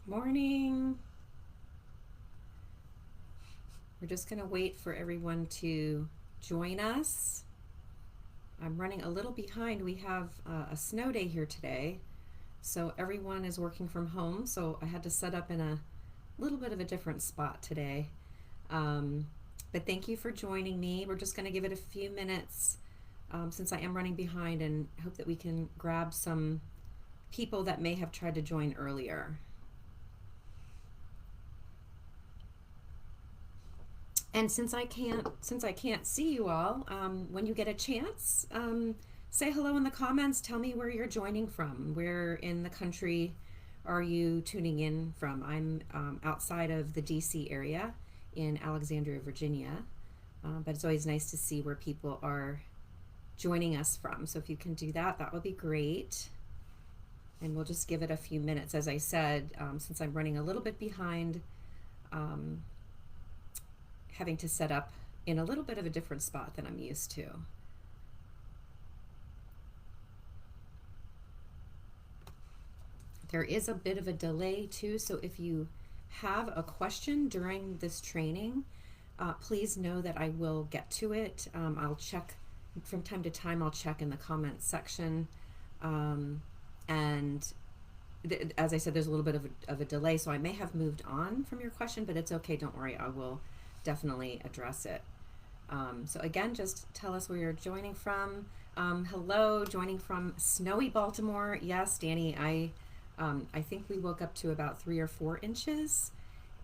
Morning. We're just going to wait for everyone to join us. I'm running a little behind. We have a snow day here today, so everyone is working from home. So I had to set up in a little bit of a different spot today. Um, but thank you for joining me. We're just going to give it a few minutes since I am running behind and hope that we can grab some people that may have tried to join earlier. And since I can't see you all, when you get a chance, say hello in the comments. Tell me where you're joining from. Where in the country are you tuning in from? I'm outside of the DC area in Alexandria, Virginia, but it's always nice to see where people are joining us from. So if you can do that, that would be great. And we'll just give it a few minutes. As I said, since I'm running a little bit behind, um, having to set up in a little bit of a different spot than I'm used to. There is a bit of a delay too, so if you have a question during this training, please know that I will get to it. I'll check from time to time, I'll check in the comments section. And as I said, there's a little bit of a delay, so I may have moved on from your question, but it's okay, don't worry, I will definitely address it. So again, just tell us where you're joining from. Hello, joining from snowy Baltimore. Yes, Danny, I think we woke up to about 3 or 4 inches,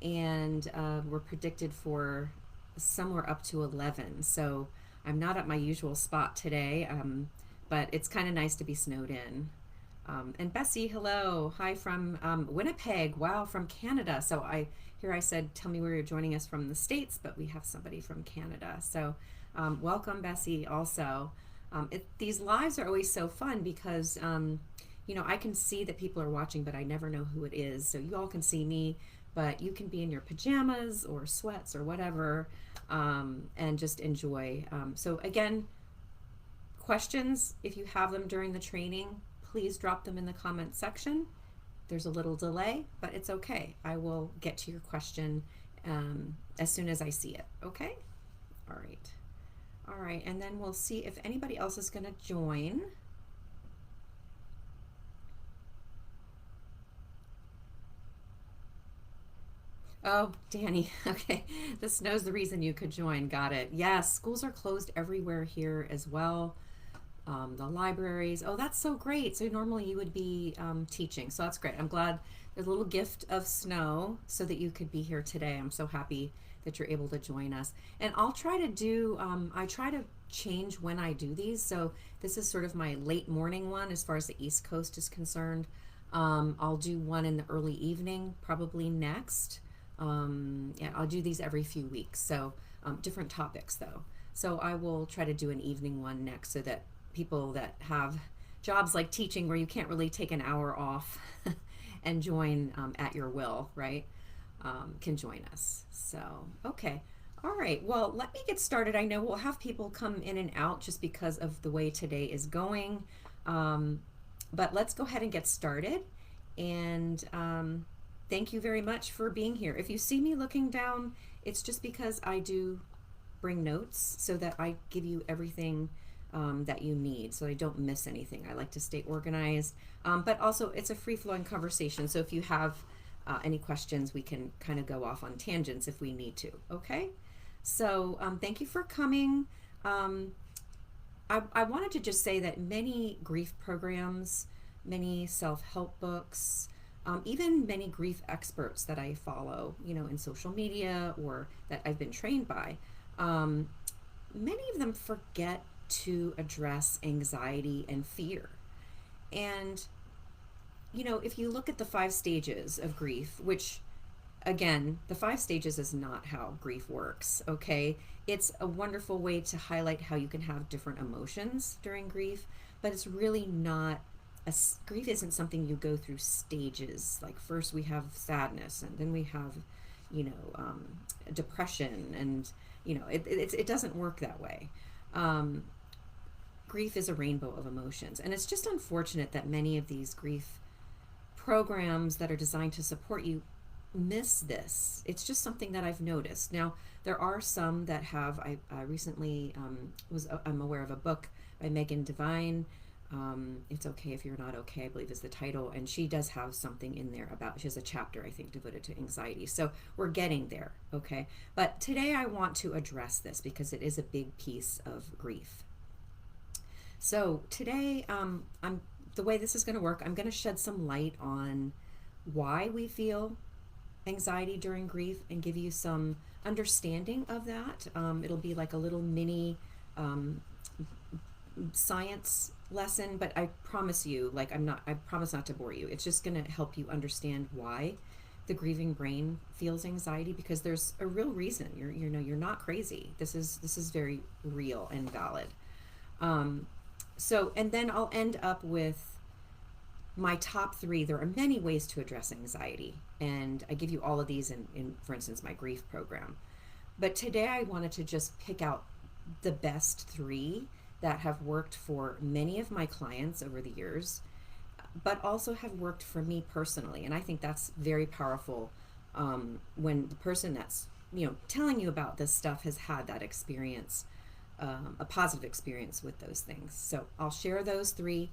and we're predicted for somewhere up to 11. So I'm not at my usual spot today, but it's kind of nice to be snowed in. And Bessie, hello. Hi from Winnipeg. Wow, from Canada. So I said, tell me where you're joining us from the States, but we have somebody from Canada. So welcome, Bessie, also. These lives are always so fun because, I can see that people are watching, but I never know who it is. So you all can see me, but you can be in your pajamas or sweats or whatever, and just enjoy. So again, questions, if you have them during the training, please drop them in the comments section. There's a little delay, but it's okay. I will get to your question as soon as I see it, okay? All right. All right, and then we'll see if anybody else is going to join. Oh, Danny, okay. The snow's the reason you could join. Got it. Yes, schools are closed everywhere here as well. The libraries. Oh, that's so great. So normally you would be teaching. So that's great. I'm glad there's a little gift of snow so that you could be here today. I'm so happy that you're able to join us. And I'll try to do, I try to change when I do these. So this is sort of my late morning one as far as the East Coast is concerned. I'll do one in the early evening, probably next. Yeah, I'll do these every few weeks. So different topics though. So I will try to do an evening one next so that people that have jobs like teaching where you can't really take an hour off and join at your will, right? Can join us. So, okay. All right. Well, let me get started. I know we'll have people come in and out just because of the way today is going. But let's go ahead and get started. And thank you very much for being here. If you see me looking down, it's just because I do bring notes so that I give you everything that you need, so I don't miss anything. I like to stay organized, but also it's a free-flowing conversation, so if you have any questions, we can kind of go off on tangents if we need to, okay? So thank you for coming. I wanted to just say that many grief programs, many self-help books, even many grief experts that I follow, in social media or that I've been trained by, many of them forget to address anxiety and fear. And, if you look at the 5 stages of grief, which again, the 5 stages is not how grief works, okay? It's a wonderful way to highlight how you can have different emotions during grief, but it's really not grief isn't something you go through stages. Like first we have sadness and then we have, depression and, it doesn't work that way. Grief is a rainbow of emotions, and it's just unfortunate that many of these grief programs that are designed to support you miss this. It's just something that I've noticed. Now, there are some that have. I recently I'm aware of a book by Megan Devine. It's Okay If You're Not Okay, I believe is the title, and she does have something in there about. She has a chapter, I think, devoted to anxiety. So we're getting there, okay. But today I want to address this because it is a big piece of grief. So today, I'm the way this is going to work. I'm going to shed some light on why we feel anxiety during grief and give you some understanding of that. It'll be like a little mini um, science lesson, but I promise you, I promise not to bore you. It's just going to help you understand why the grieving brain feels anxiety, because there's a real reason. You're not crazy. This is very real and valid. And then I'll end up with my top 3. There are many ways to address anxiety, and I give you all of these in for instance, my grief program. But today I wanted to just pick out the best 3 that have worked for many of my clients over the years, but also have worked for me personally. And I think that's very powerful when the person that's telling you about this stuff has had that experience, a positive experience with those things. So I'll share those 3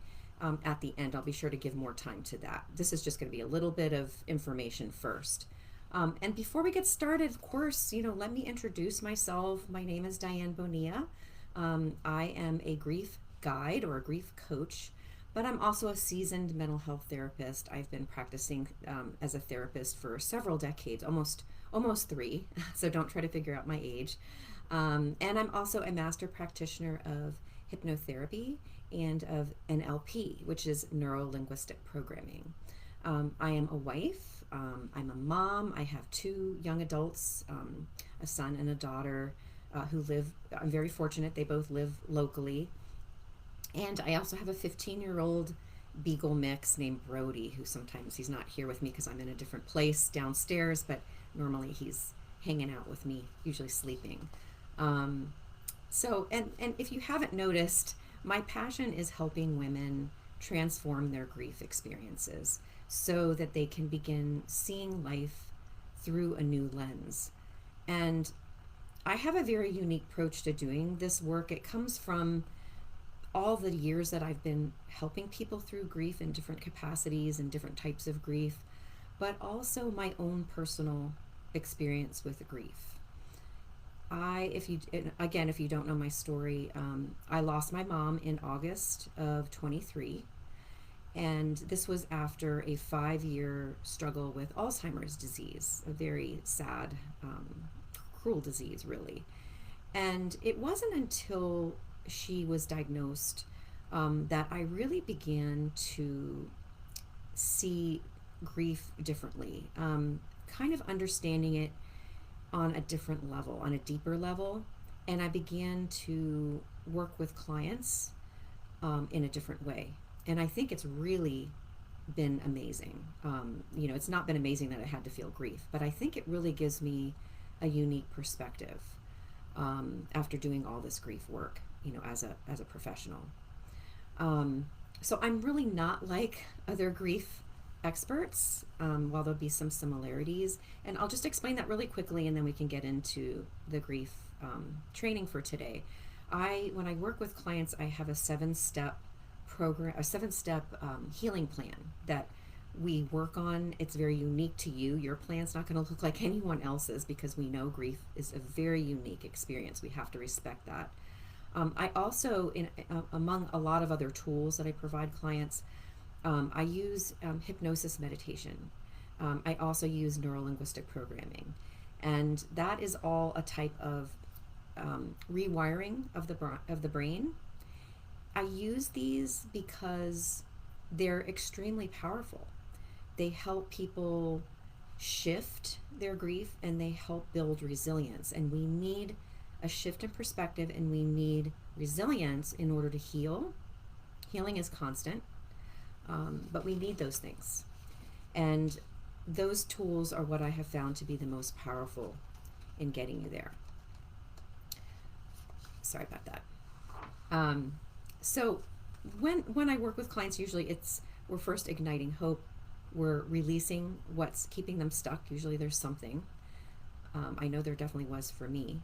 at the end. I'll be sure to give more time to that. This is just going to be a little bit of information first. And before we get started, of course, let me introduce myself. My name is Diane Bonilla. I am a grief guide or a grief coach, but I'm also a seasoned mental health therapist. I've been practicing as a therapist for several decades, almost 3. So don't try to figure out my age. And I'm also a master practitioner of hypnotherapy and of NLP, which is neuro-linguistic programming. I am a wife. I'm a mom. I have 2 young adults, a son and a daughter, who live. I'm very fortunate. They both live locally. And I also have a 15-year-old beagle mix named Brody, who sometimes he's not here with me because I'm in a different place downstairs, but normally he's hanging out with me, usually sleeping. And if you haven't noticed, my passion is helping women transform their grief experiences so that they can begin seeing life through a new lens. And I have a very unique approach to doing this work. It comes from all the years that I've been helping people through grief in different capacities and different types of grief, but also my own personal experience with grief. If you don't know my story, I lost my mom in August of 23, and this was after a 5-year struggle with Alzheimer's disease, a very sad, cruel disease, really. And it wasn't until she was diagnosed that I really began to see grief differently, kind of understanding it on a different level, on a deeper level. And I began to work with clients in a different way. And I think it's really been amazing. It's not been amazing that I had to feel grief, but I think it really gives me a unique perspective after doing all this grief work, as a professional. So I'm really not like other grief experts, while there'll be some similarities. And I'll just explain that really quickly, and then we can get into the grief training for today. When I work with clients, I have a 7-step program, a 7-step healing plan that we work on. It's very unique to you. Your plan's not going to look like anyone else's, because we know grief is a very unique experience. We have to respect that. I also, among a lot of other tools that I provide clients, I use hypnosis meditation. I also use neuro-linguistic programming. And that is all a type of rewiring of the brain. I use these because they're extremely powerful. They help people shift their grief, and they help build resilience. And we need a shift in perspective, and we need resilience in order to heal. Healing is constant, but we need those things. And those tools are what I have found to be the most powerful in getting you there. Sorry about that. So when I work with clients, usually we're first igniting hope, We're releasing what's keeping them stuck. Usually there's something. I know there definitely was for me.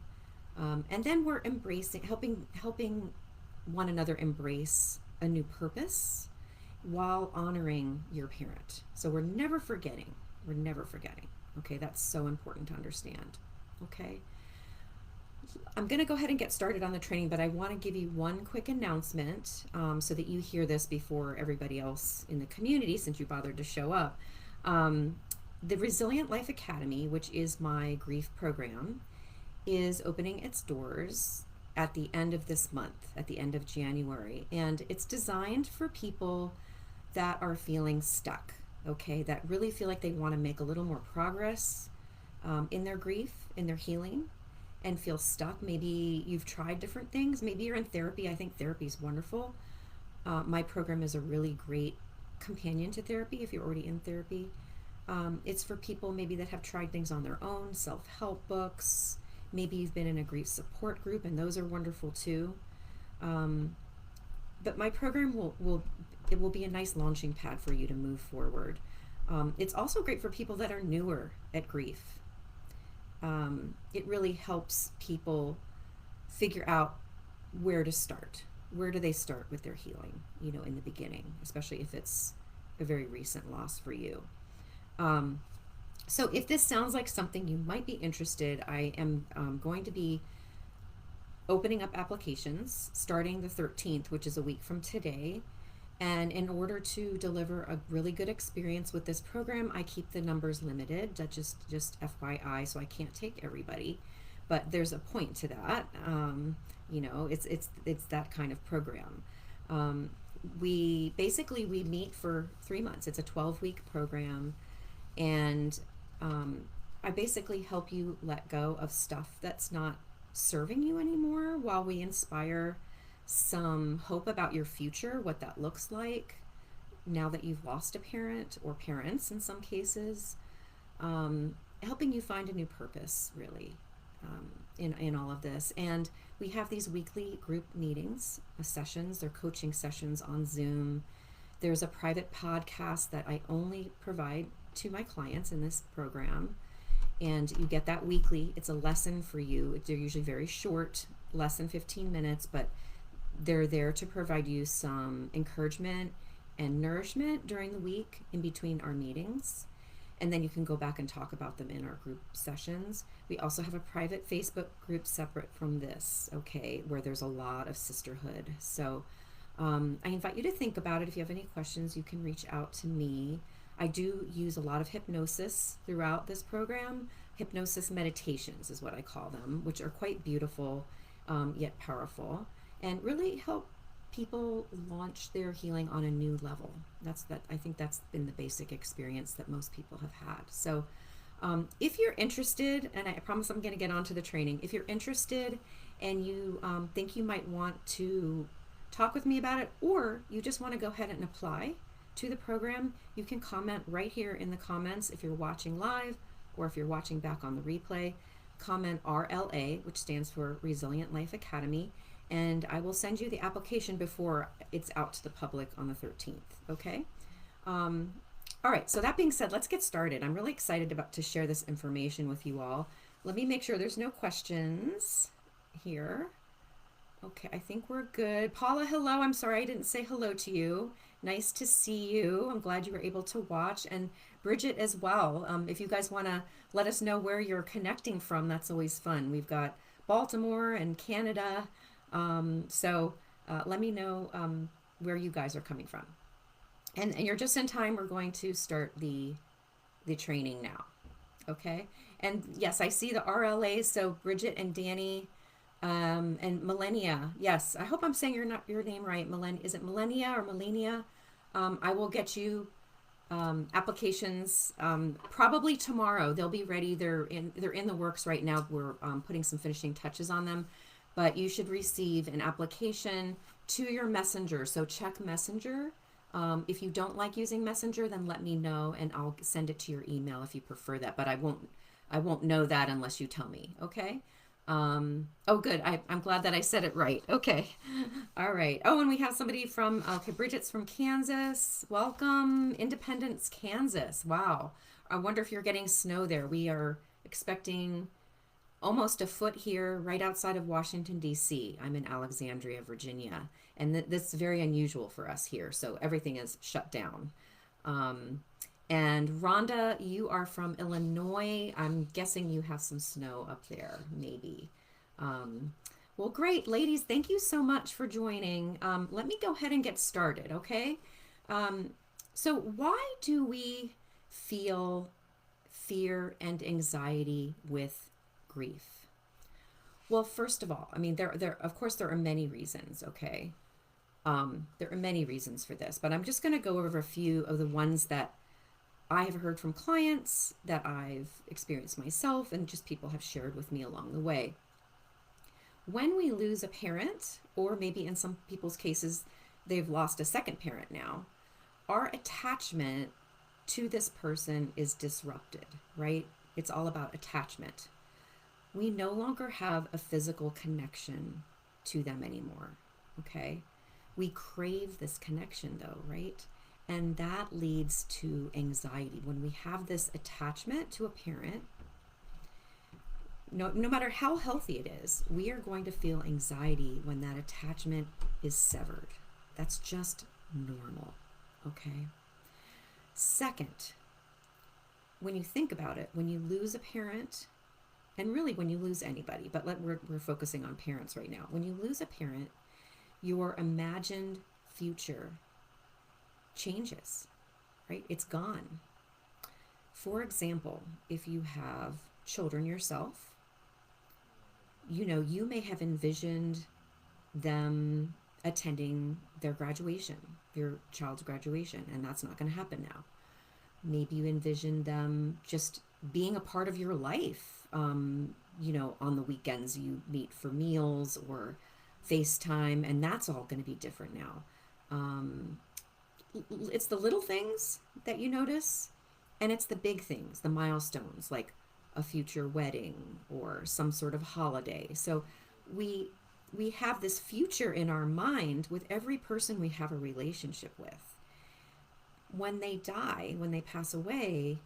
And then we're embracing, helping one another embrace a new purpose while honoring your parent. So we're never forgetting. We're never forgetting. Okay, that's so important to understand. Okay. I'm going to go ahead and get started on the training, but I want to give you one quick announcement so that you hear this before everybody else in the community, since you bothered to show up. The Resilient Life Academy, which is my grief program, is opening its doors at the end of this month, at the end of January. And it's designed for people that are feeling stuck, okay, that really feel like they want to make a little more progress in their grief, in their healing, and feel stuck. Maybe you've tried different things. Maybe you're in therapy. I think therapy is wonderful. My program is a really great companion to therapy if you're already in therapy. It's for people maybe that have tried things on their own, self-help books. Maybe you've been in a grief support group, and those are wonderful too. But my program will be a nice launching pad for you to move forward. It's also great for people that are newer at grief. It really helps people figure out where to start. Where do they start with their healing, in the beginning, especially if it's a very recent loss for you. So if this sounds like something you might be interested, I am going to be opening up applications starting the 13th, which is a week from today. And in order to deliver a really good experience with this program, I keep the numbers limited. That just FYI, so I can't take everybody, but there's a point to that. It's that kind of program. We meet for 3 months. It's a 12-week program, and I basically help you let go of stuff that's not serving you anymore while we inspire some hope about your future, what that looks like now that you've lost a parent or parents in some cases, helping you find a new purpose really in all of this. And we have these weekly group meetings, sessions, they're coaching sessions on Zoom. There's a private podcast that I only provide to my clients in this program, and you get that weekly. It's a lesson for you. They're usually very short, less than 15 minutes, but they're there to provide you some encouragement and nourishment during the week in between our meetings. And then you can go back and talk about them in our group sessions. We also have a private Facebook group separate from this, okay, where there's a lot of sisterhood. So I invite you to think about it. If you have any questions, you can reach out to me. I do use a lot of hypnosis throughout this program. Hypnosis meditations is what I call them, which are quite beautiful, yet powerful, and really help people launch their healing on a new level. I think that's been the basic experience that most people have had. So if you're interested, and I promise I'm going to get onto the training, if you're interested and you think you might want to talk with me about it, or you just want to go ahead and apply to the program, you can comment right here in the comments if you're watching live, or if you're watching back on the replay. Comment RLA, which stands for Resilient Life Academy, and I will send you the application before it's out to the public on the 13th, okay? All right, so that being said, let's get started. I'm really excited to share this information with you all. Let me make sure there's no questions here. Okay, I think we're good. Paula, hello. I'm sorry I didn't say hello to you. Nice to see you. I'm glad you were able to watch. And Bridget as well. If you guys want to let us know where you're connecting from, that's always fun. We've got Baltimore and Canada. So let me know where you guys are coming from. And you're just in time. We're going to start the training now. Okay. And yes, I see the RLAs. So Bridget and Danny, and Millennia. Yes, I hope I'm saying your name right. Is it Millennia or Millennia? I will get you applications probably tomorrow. They'll be ready. They're in the works right now. We're putting some finishing touches on them, but you should receive an application to your Messenger. So check Messenger. If you don't like using Messenger, then let me know and I'll send it to your email if you prefer that. But I won't know that unless you tell me. Okay. Oh, good. I'm glad that I said it right. Okay. All right. Oh, and we have somebody from, okay, Bridget's from Kansas. Welcome, Independence, Kansas. Wow. I wonder if you're getting snow there. We are expecting almost a foot here right outside of Washington, D.C. I'm in Alexandria, Virginia. And this is very unusual for us here. So everything is shut down. Um, and Rhonda, you are from Illinois. I'm guessing you have some snow up there, maybe. Um, well, great, ladies. Thank you so much for joining. Let me go ahead and get started, okay? Um, so, why do we feel fear and anxiety with grief? Well, first of all, I mean, of course, there are many reasons, okay? There are many reasons for this, but I'm just going to go over a few of the ones that I have heard from clients, that I've experienced myself, and just people have shared with me along the way. When we lose a parent, or maybe in some people's cases, they've lost a second parent now, our attachment to this person is disrupted, right? It's all about attachment. We no longer have a physical connection to them anymore, okay? We crave this connection though, right? And that leads to anxiety. When we have this attachment to a parent, no matter how healthy it is, we are going to feel anxiety when that attachment is severed. That's just normal, okay? Second, when you think about it, when you lose a parent, and really when you lose anybody, but we're focusing on parents right now. When you lose a parent, your imagined future changes, right? It's gone. For example, if you have children yourself, you may have envisioned them attending their graduation, your child's graduation, and that's not going to happen now. Maybe you envision them just being a part of your life. On the weekends you meet for meals or FaceTime, and that's all going to be different now. It's the little things that you notice, and it's the big things, the milestones, like a future wedding or some sort of holiday. So we have this future in our mind with every person we have a relationship with. When they die, when they pass away,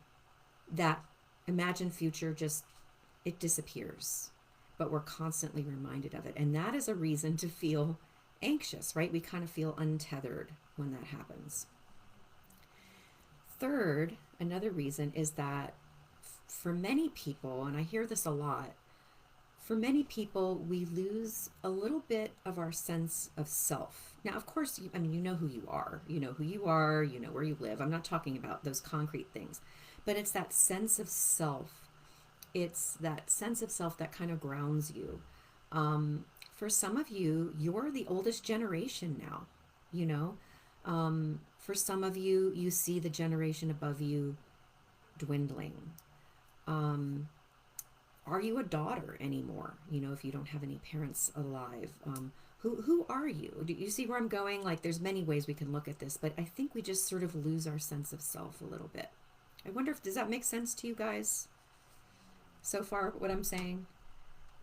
that imagined future just, it disappears. But we're constantly reminded of it. And that is a reason to feel anxious, right? We kind of feel untethered when that happens. Third, another reason is that for many people, and I hear this a lot, for many people, we lose a little bit of our sense of self. Now, of course, you know who you are. You know who you are, you know where you live. I'm not talking about those concrete things, but it's that sense of self. It's that sense of self that kind of grounds you. For some of you, you're the oldest generation now, you know. For some of you, you see the generation above you dwindling. Are you a daughter anymore? If you don't have any parents alive, who are you? Do you see where I'm going? Like, there's many ways we can look at this, but I think we just sort of lose our sense of self a little bit. I wonder does that make sense to you guys so far, what I'm saying?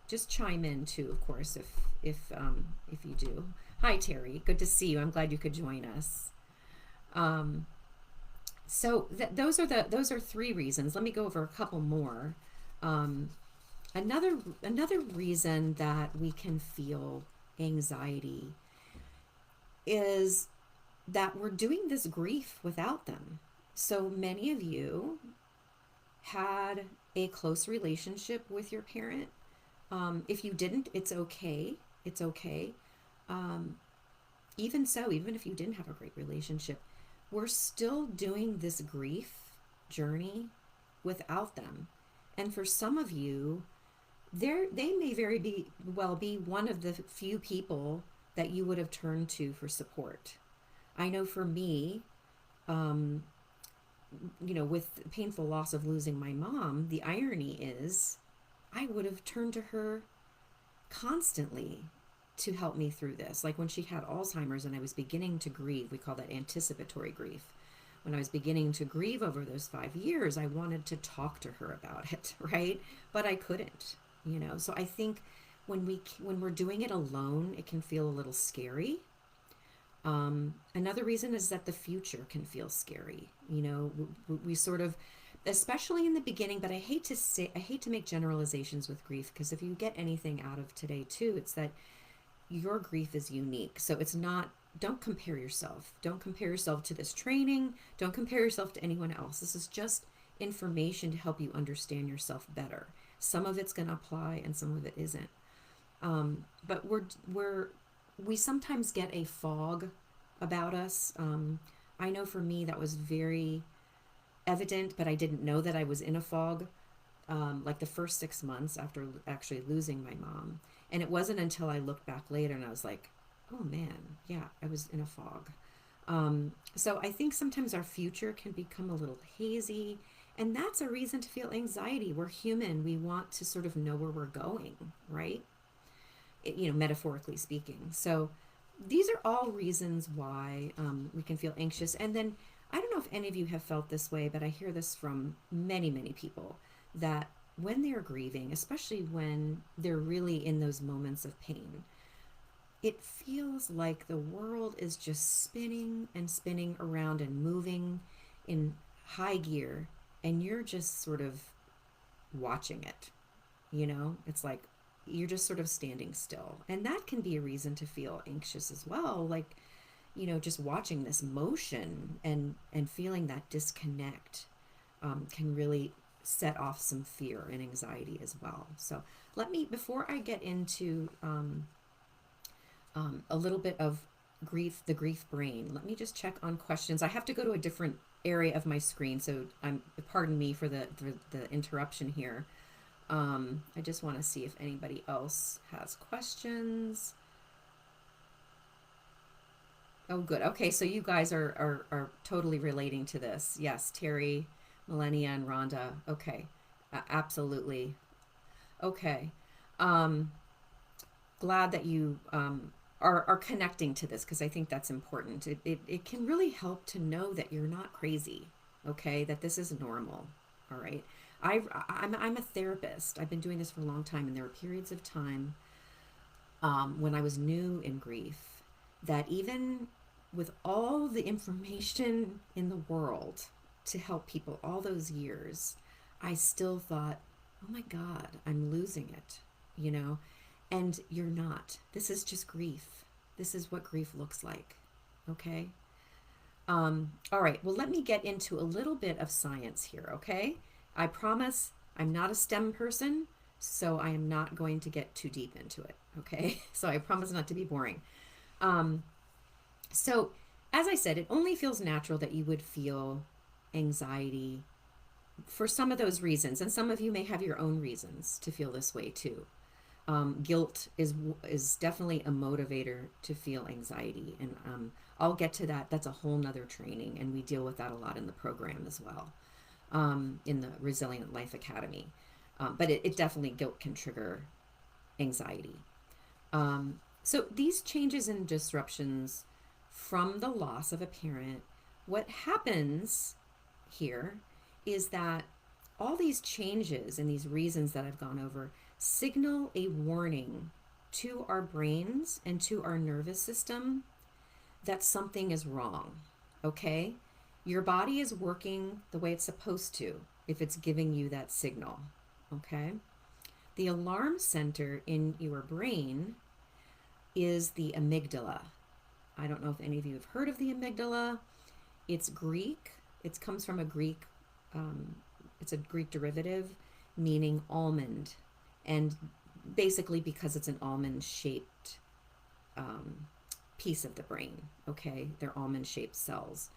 Just chime in too, of course, if you do. Hi, Terry. Good to see you. I'm glad you could join us. So those are three reasons. Let me go over a couple more. Another reason that we can feel anxiety is that we're doing this grief without them. So many of you had a close relationship with your parent. If you didn't, it's okay. It's okay. Even so, even if you didn't have a great relationship, we're still doing this grief journey without them. And for some of you, they may well be one of the few people that you would have turned to for support. I know for me, with the painful loss of losing my mom, the irony is I would have turned to her constantly to help me through this. Like when she had Alzheimer's and I was beginning to grieve, we call that anticipatory grief. When I was beginning to grieve over those 5 years, I wanted to talk to her about it, right? But I couldn't, So I think when we're doing it alone, it can feel a little scary. Another reason is that the future can feel scary. You know, we sort of, especially in the beginning, but I hate to make generalizations with grief, because if you get anything out of today too, it's that your grief is unique. So it's not, don't compare yourself. Don't compare yourself to this training. Don't compare yourself to anyone else. This is just information to help you understand yourself better. Some of it's going to apply and some of it isn't. But we sometimes get a fog about us. I know for me that was very evident, but I didn't know that I was in a fog. Like the first 6 months after actually losing my mom. And it wasn't until I looked back later and I was like, oh man, yeah, I was in a fog. So I think sometimes our future can become a little hazy, and that's a reason to feel anxiety. We're human. We want to sort of know where we're going, right? You know, metaphorically speaking. So these are all reasons why we can feel anxious. And then I don't know if any of you have felt this way, but I hear this from many, many people, that when they're grieving, especially when they're really in those moments of pain, it feels like the world is just spinning and spinning around and moving in high gear, and you're just sort of watching it. You know, it's like you're just sort of standing still. And that can be a reason to feel anxious as well. Like, you know, just watching this motion and feeling that disconnect can really set off some fear and anxiety as well. So let me, before I get into a little bit of grief, the grief brain, let me just check on questions. I have to go to a different area of my screen, so pardon me for the interruption here. I just want to see if anybody else has questions. Oh, good. Okay, so you guys are totally relating to this. Yes, Terry, Millennia, and Rhonda. Okay, absolutely. Okay. Um, Glad that you are connecting to this, because I think that's important. It can really help to know that you're not crazy, okay? That this is normal, all right? I'm a therapist. I've been doing this for a long time, and there were periods of time when I was new in grief that even with all the information in the world to help people all those years, I still thought, oh my God, I'm losing it, you know? And you're not. This is just grief. This is what grief looks like, okay? All right, well, let me get into a little bit of science here, okay? I promise I'm not a STEM person, so I am not going to get too deep into it, okay? So I promise not to be boring. So, as I said, it only feels natural that you would feel anxiety for some of those reasons, and some of you may have your own reasons to feel this way too. Guilt is definitely a motivator to feel anxiety, and I'll get to that. That's a whole nother training, and we deal with that a lot in the program as well, in the Resilient Life Academy. But it definitely, guilt can trigger anxiety. So these changes and disruptions from the loss of a parent, what happens here is that all these changes and these reasons that I've gone over signal a warning to our brains and to our nervous system that something is wrong, okay? Your body is working the way it's supposed to if it's giving you that signal, okay? The alarm center in your brain is the amygdala. I don't know if any of you have heard of the amygdala. It's Greek. It comes from a Greek, it's a Greek derivative meaning almond. And basically because it's an almond-shaped piece of the brain, okay? They're almond-shaped cells.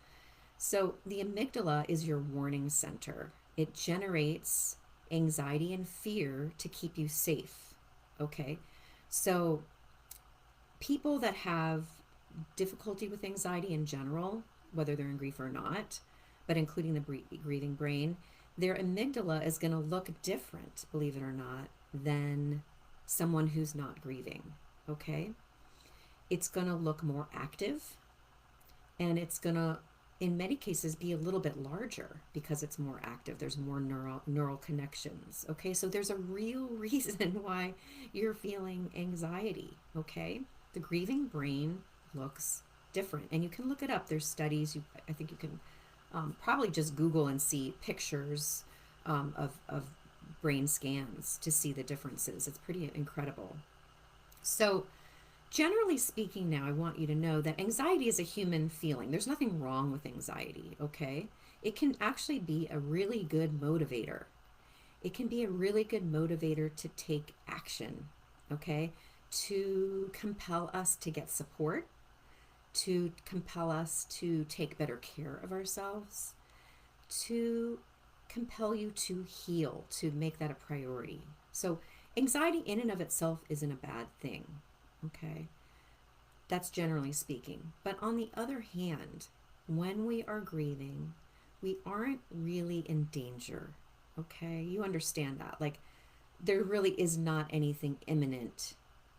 So the amygdala is your warning center. It generates anxiety and fear to keep you safe, okay? So people that have difficulty with anxiety in general, whether they're in grief or not, but including the grieving brain, their amygdala is going to look different, believe it or not, than someone who's not grieving, okay? It's going to look more active, and it's going to in many cases be a little bit larger because it's more active. There's more neural connections. Okay, so there's a real reason why you're feeling anxiety. Okay, the grieving brain looks different, and you can look it up. There's studies. I think you can probably just Google and see pictures of brain scans to see the differences. It's pretty incredible. So generally speaking, now I want you to know that anxiety is a human feeling. There's nothing wrong with anxiety, okay? It can actually be a really good motivator. It can be a really good motivator to take action, okay? To compel us to get support, to compel us to take better care of ourselves, to compel you to heal, to make that a priority. So, anxiety in and of itself isn't a bad thing, okay? That's generally speaking. But on the other hand, when we are grieving, we aren't really in danger. Okay? You understand that. Like, there really is not anything imminent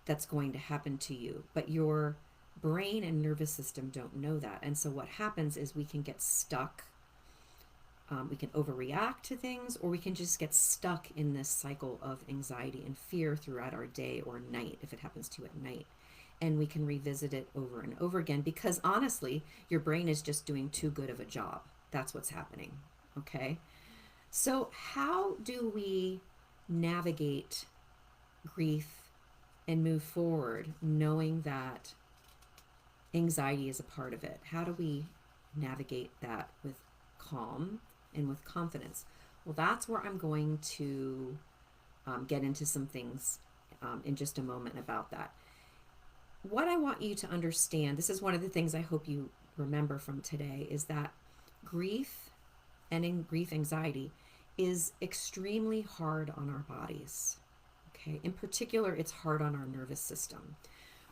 that's going to happen to you, but your brain and nervous system don't know that. And so, what happens is we can get stuck. We can overreact to things, or we can just get stuck in this cycle of anxiety and fear throughout our day or night if it happens to you at night. And we can revisit it over and over again because honestly, your brain is just doing too good of a job. That's what's happening. Okay. So, how do we navigate grief and move forward knowing that anxiety is a part of it? How do we navigate that with calm and with confidence? Well, that's where I'm going to get into some things in just a moment about that. What I want you to understand, this is one of the things I hope you remember from today, is that grief and in grief anxiety is extremely hard on our bodies. Okay, in particular, it's hard on our nervous system.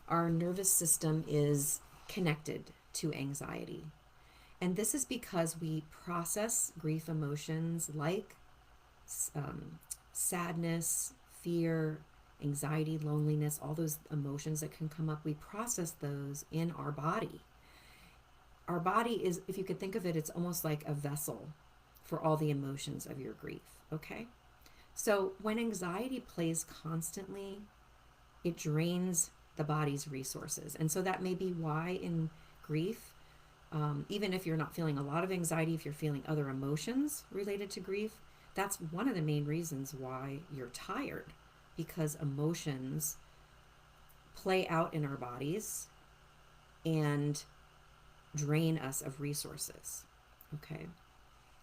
Our nervous system is connected to anxiety. And this is because we process grief emotions like sadness, fear, anxiety, loneliness, all those emotions that can come up, we process those in our body. Our body is, if you could think of it, it's almost like a vessel for all the emotions of your grief, okay? So when anxiety plays constantly, it drains the body's resources. And so that may be why in grief, even if you're not feeling a lot of anxiety, if you're feeling other emotions related to grief, that's one of the main reasons why you're tired, because emotions play out in our bodies and drain us of resources. Okay.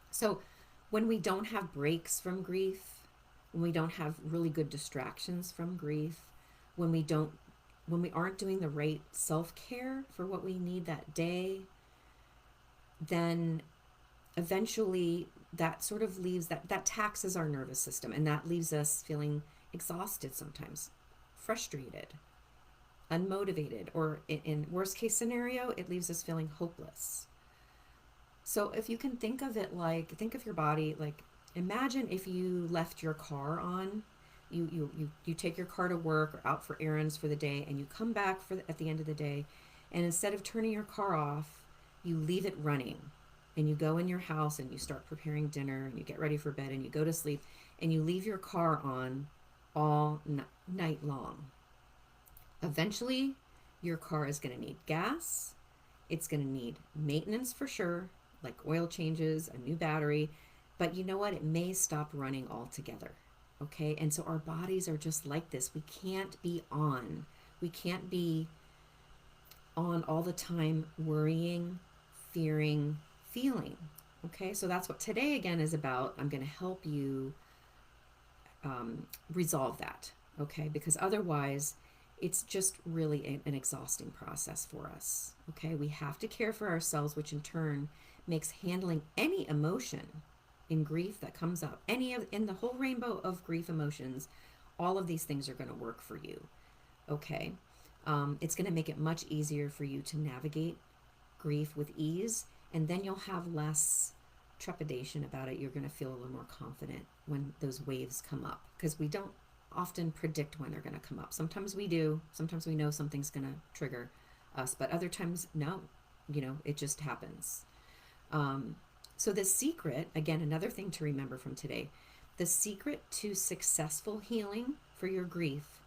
So when we don't have breaks from grief, when we don't have really good distractions from grief, when we aren't doing the right self-care for what we need that day, then eventually that sort of leaves that taxes our nervous system, and that leaves us feeling exhausted sometimes, frustrated, unmotivated, or in worst case scenario, it leaves us feeling hopeless. So if you can think of it like, think of your body like, imagine if you left your car on, you take your car to work or out for errands for the day, and you come back at the end of the day, and instead of turning your car off, you leave it running, and you go in your house and you start preparing dinner and you get ready for bed and you go to sleep, and you leave your car on all night long. Eventually, your car is going to need gas. It's going to need maintenance for sure, like oil changes, a new battery. But you know what? It may stop running altogether. Okay? And so our bodies are just like this. We can't be on. We can't be on all the time worrying, fearing, feeling. Okay? So that's what today again is about. I'm going to help you resolve that. Okay? Because otherwise, it's just really an exhausting process for us. Okay? We have to care for ourselves, which in turn makes handling any emotion in grief that comes up, in the whole rainbow of grief emotions, all of these things are going to work for you. Okay? It's going to make it much easier for you to navigate grief with ease, and then you'll have less trepidation about it. You're going to feel a little more confident when those waves come up, because we don't often predict when they're going to come up. Sometimes we do. Sometimes we know something's going to trigger us, but other times, no. It just happens. So the secret, again, another thing to remember from today, the secret to successful healing for your grief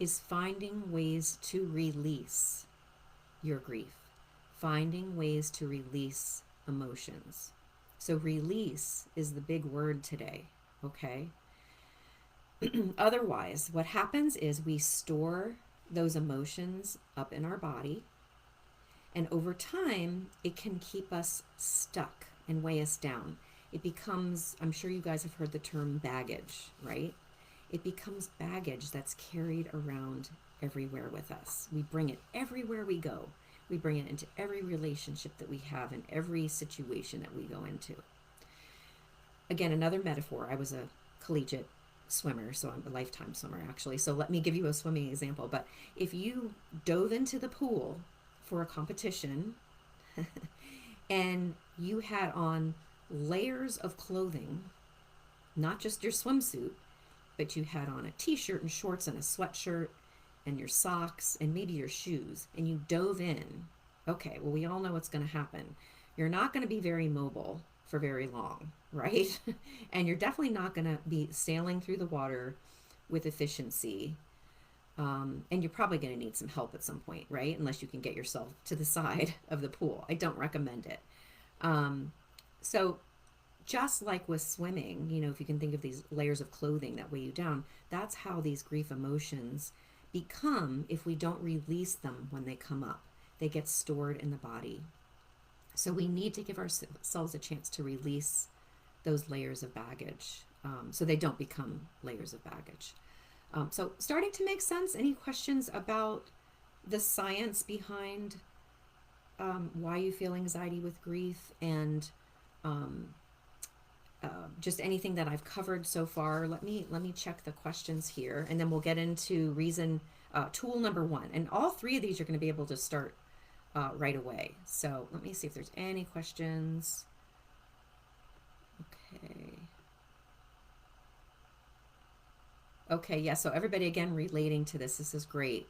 is finding ways to release your grief, finding ways to release emotions. So release is the big word today, okay? Otherwise, what happens is we store those emotions up in our body, and over time, it can keep us stuck and weigh us down. It becomes, I'm sure you guys have heard the term baggage, right? It becomes baggage that's carried around everywhere with us. We bring it everywhere we go. We bring it into every relationship that we have and every situation that we go into. Again, another metaphor. I was a collegiate swimmer, so I'm a lifetime swimmer actually. So let me give you a swimming example. But if you dove into the pool for a competition and you had on layers of clothing, not just your swimsuit, but you had on a t-shirt and shorts and a sweatshirt and your socks and maybe your shoes, and you dove in, okay, well, we all know what's going to happen. You're not going to be very mobile for very long, right? And you're definitely not going to be sailing through the water with efficiency. And you're probably going to need some help at some point, right? Unless you can get yourself to the side of the pool. I don't recommend it. So just like with swimming, you know, if you can think of these layers of clothing that weigh you down, that's how these grief emotions become if we don't release them when they come up. They get stored in the body. So we need to give ourselves a chance to release those layers of baggage, so they don't become layers of baggage. So starting to make sense? Any questions about the science behind why you feel anxiety with grief, and just anything that I've covered so far? Let me check the questions here, and then we'll get into reason tool number 1. And all 3 of these you're going to be able to start right away. So let me see if there's any questions. Okay. Okay, yeah, so everybody again relating to this. This is great.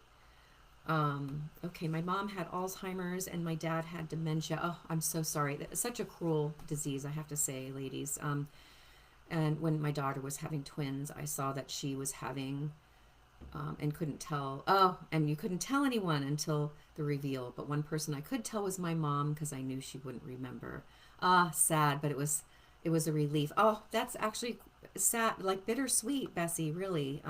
Okay, my mom had Alzheimer's and my dad had dementia. Oh, I'm so sorry. It's such a cruel disease, I have to say, ladies. And when my daughter was having twins, I saw that she was having, and couldn't tell. Oh, and you couldn't tell anyone until the reveal. But one person I could tell was my mom, because I knew she wouldn't remember. Ah, sad, but it was a relief. Oh, that's actually sad, like bittersweet, Bessie, really.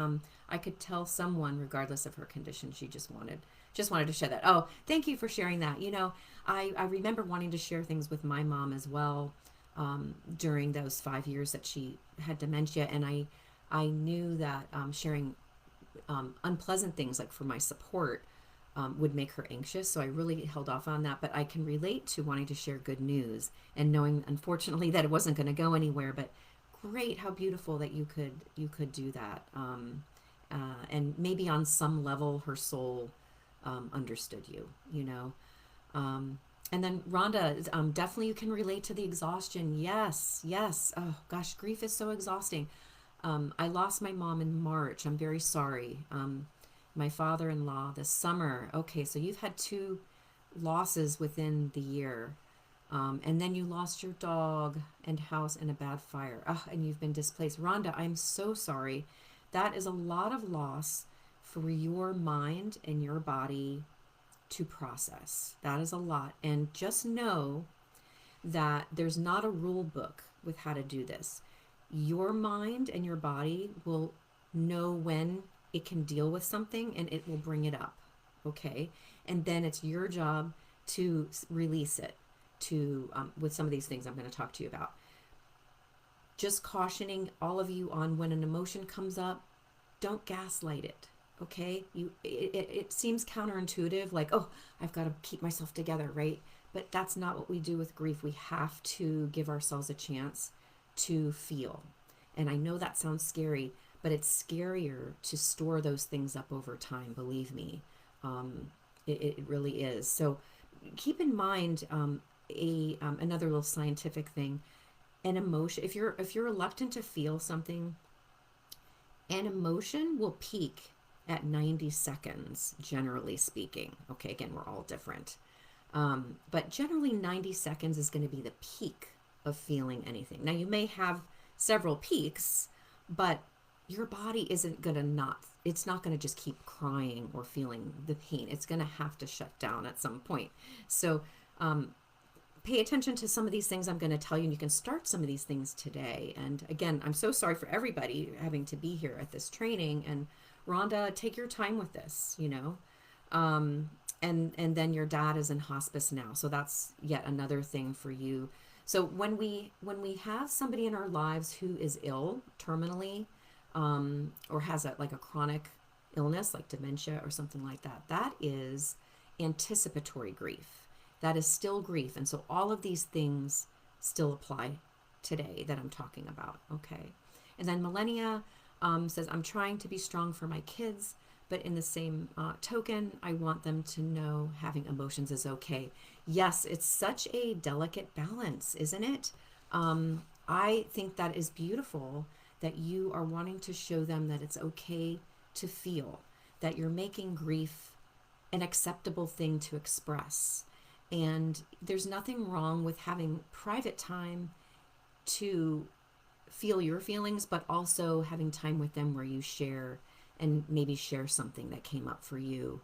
I could tell someone, regardless of her condition, she just wanted to share that. Oh, thank you for sharing that. You know, I remember wanting to share things with my mom as well, during those 5 years that she had dementia, and I knew that sharing unpleasant things, like for my support, would make her anxious. So I really held off on that. But I can relate to wanting to share good news and knowing, unfortunately, that it wasn't going to go anywhere. But great, how beautiful that you could do that. And maybe on some level, her soul understood you. You know. And then Rhonda, definitely you can relate to the exhaustion. Yes, yes. Oh gosh, grief is so exhausting. I lost my mom in March. I'm very sorry. My father-in-law this summer. Okay, so you've had 2 losses within the year. And then you lost your dog and house in a bad fire. And you've been displaced. Rhonda, I'm so sorry. That is a lot of loss for your mind and your body to process. That is a lot. And just know that there's not a rule book with how to do this. Your mind and your body will know when it can deal with something, and it will bring it up. Okay. And then it's your job to release it with some of these things I'm going to talk to you about. Just cautioning all of you on when an emotion comes up, don't gaslight it. Okay. It seems counterintuitive, like, oh, I've got to keep myself together. Right. But that's not what we do with grief. We have to give ourselves a chance to feel. And I know that sounds scary, but it's scarier to store those things up over time. Believe me, it really is. So keep in mind another little scientific thing. An emotion, if you're reluctant to feel something, an emotion will peak at 90 seconds, generally speaking. Okay, again, we're all different. But generally, 90 seconds is going to be the peak of feeling anything. Now, you may have several peaks, but your body isn't going to it's not going to just keep crying or feeling the pain. It's going to have to shut down at some point. So, pay attention to some of these things I'm going to tell you, and you can start some of these things today. And again, I'm so sorry for everybody having to be here at this training. And Rhonda, take your time with this, you know. And then your dad is in hospice now, so that's yet another thing for you. So when we have somebody in our lives who is ill terminally, or has like a chronic illness like dementia or something like that, that is anticipatory grief. That is still grief. And so all of these things still apply today that I'm talking about. Okay. And then Millennia says, I'm trying to be strong for my kids, but in the same token, I want them to know having emotions is okay. Yes, it's such a delicate balance, isn't it? I think that is beautiful that you are wanting to show them that it's okay to feel, that you're making grief an acceptable thing to express. And there's nothing wrong with having private time to feel your feelings, but also having time with them where you share and maybe share something that came up for you,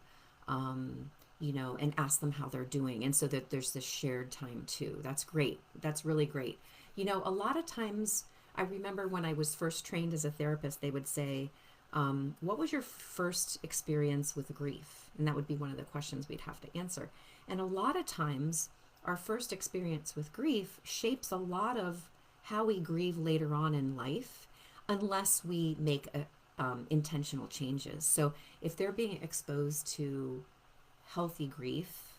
and ask them how they're doing. And so that there's this shared time too. That's great. That's really great. A lot of times I remember when I was first trained as a therapist, they would say, what was your first experience with grief? And that would be one of the questions we'd have to answer. And a lot of times our first experience with grief shapes a lot of how we grieve later on in life, unless we make intentional changes. So if they're being exposed to healthy grief,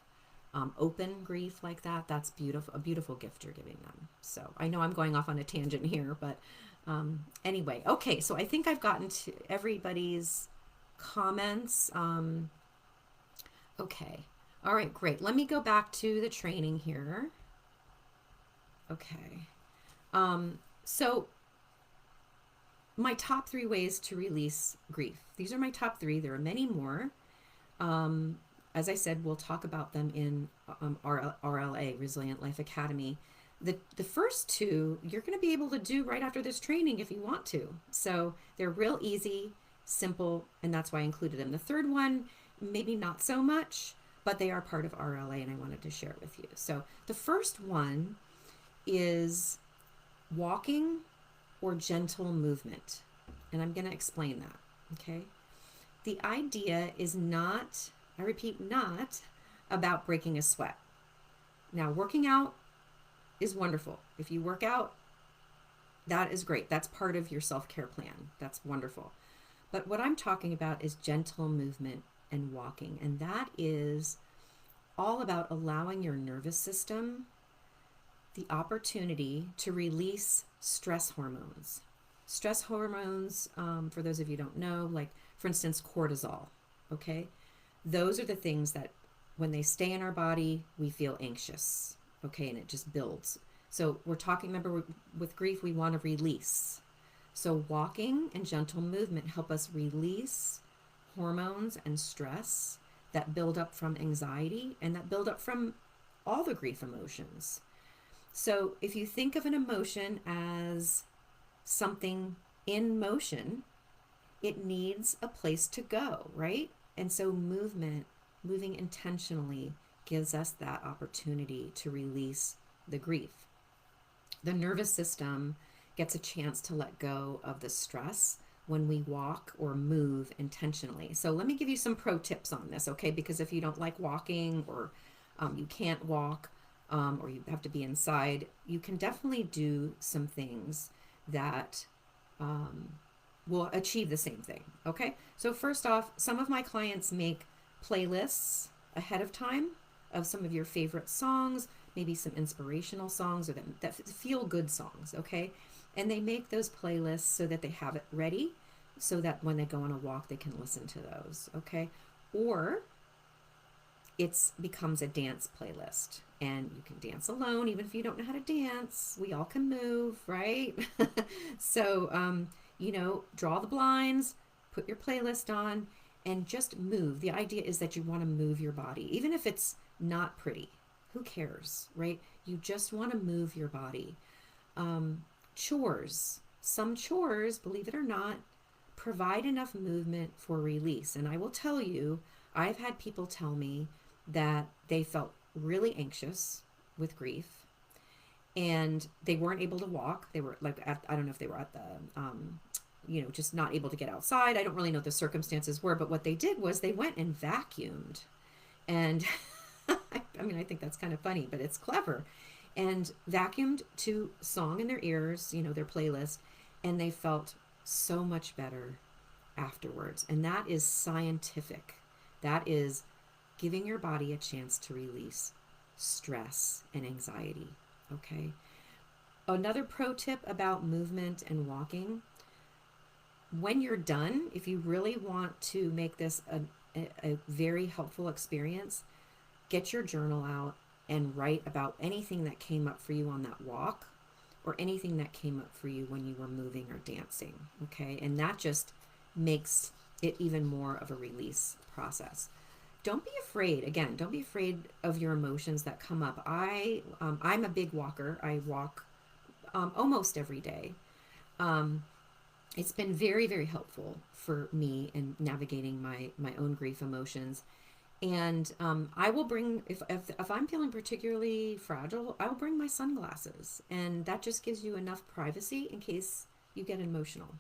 open grief like that, that's beautiful, a beautiful gift you're giving them. So I know I'm going off on a tangent here, but anyway, okay. So I think I've gotten to everybody's comments. Okay. All right, great. Let me go back to the training here. Okay. So my top 3 ways to release grief. These are my top 3. There are many more. As I said, we'll talk about them in RLA, Resilient Life Academy. The first 2, you're going to be able to do right after this training if you want to. So they're real easy, simple, and that's why I included them. The third one, maybe not so much, but they are part of RLA, and I wanted to share it with you. So the first one is walking or gentle movement. And I'm going to explain that, okay? The idea is not, I repeat, not about breaking a sweat. Now, working out is wonderful. If you work out, that is great. That's part of your self-care plan. That's wonderful. But what I'm talking about is gentle movement and walking. And that is all about allowing your nervous system the opportunity to release stress hormones. Stress hormones, for those of you who don't know, like for instance, cortisol, okay? Those are the things that when they stay in our body, we feel anxious, okay? And it just builds. So we're talking, remember, with grief, we want to release. So walking and gentle movement help us release hormones and stress that build up from anxiety and that build up from all the grief emotions. So if you think of an emotion as something in motion, it needs a place to go, right? And so moving intentionally gives us that opportunity to release the grief. The nervous system gets a chance to let go of the stress when we walk or move intentionally. So let me give you some pro tips on this, okay? Because if you don't like walking or you can't walk, or you have to be inside, you can definitely do some things that will achieve the same thing, okay? So first off, some of my clients make playlists ahead of time of some of your favorite songs, maybe some inspirational songs or that feel good songs, okay? And they make those playlists so that they have it ready so that when they go on a walk, they can listen to those, okay? Or it becomes a dance playlist, and you can dance alone even if you don't know how to dance. We all can move, right? So draw the blinds, put your playlist on, and just move. The idea is that you want to move your body, even if it's not pretty. Who cares, right? You just want to move your body. Chores. Some chores, believe it or not, provide enough movement for release. And I will tell you, I've had people tell me that they felt really anxious with grief and they weren't able to walk. They were like, I don't know if they were at the, just not able to get outside. I don't really know what the circumstances were, but what they did was they went and vacuumed. And I mean, I think that's kind of funny, but it's clever. And vacuumed to song in their ears, their playlist, and they felt so much better afterwards. And that is scientific. That is giving your body a chance to release stress and anxiety. Okay. Another pro tip about movement and walking: when you're done, if you really want to make this a very helpful experience, get your journal out and write about anything that came up for you on that walk or anything that came up for you when you were moving or dancing. Okay. And that just makes it even more of a release process. Don't be afraid. Again, don't be afraid of your emotions that come up. I'm a big walker. I walk almost every day. It's been very, very helpful for me in navigating my own grief emotions. And I will bring, if I'm feeling particularly fragile, I'll bring my sunglasses. And that just gives you enough privacy in case you get emotional,